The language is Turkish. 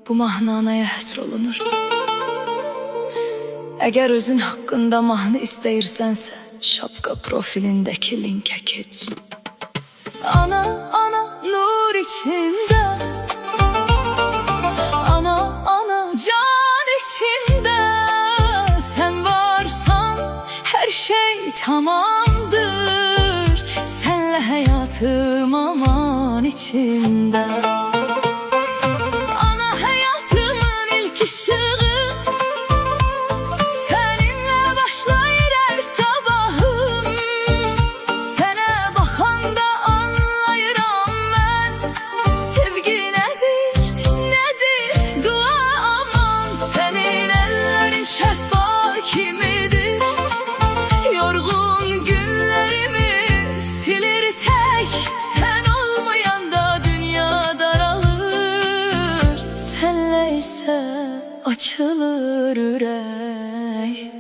bu mahnanaya həsr olunur. Əgər özün haqqında mahnı istəyirsənsə, şapka profilindəki linkə keç. Ana, ana nur içində, ana, ana can içində, sen varsan her şey tamamdır. Senle hayatım aman içinde. Ana hayatımın ilk ışığı, seninle başlayır her sabahım. Sene bakanda anlayıram ben, sevgi nedir, nedir dua aman. Senin ellerin şeffaf kimidir, yorgun günlerimi silir tek. Sen olmayanda dünya daralır, senle ise açılır yürek.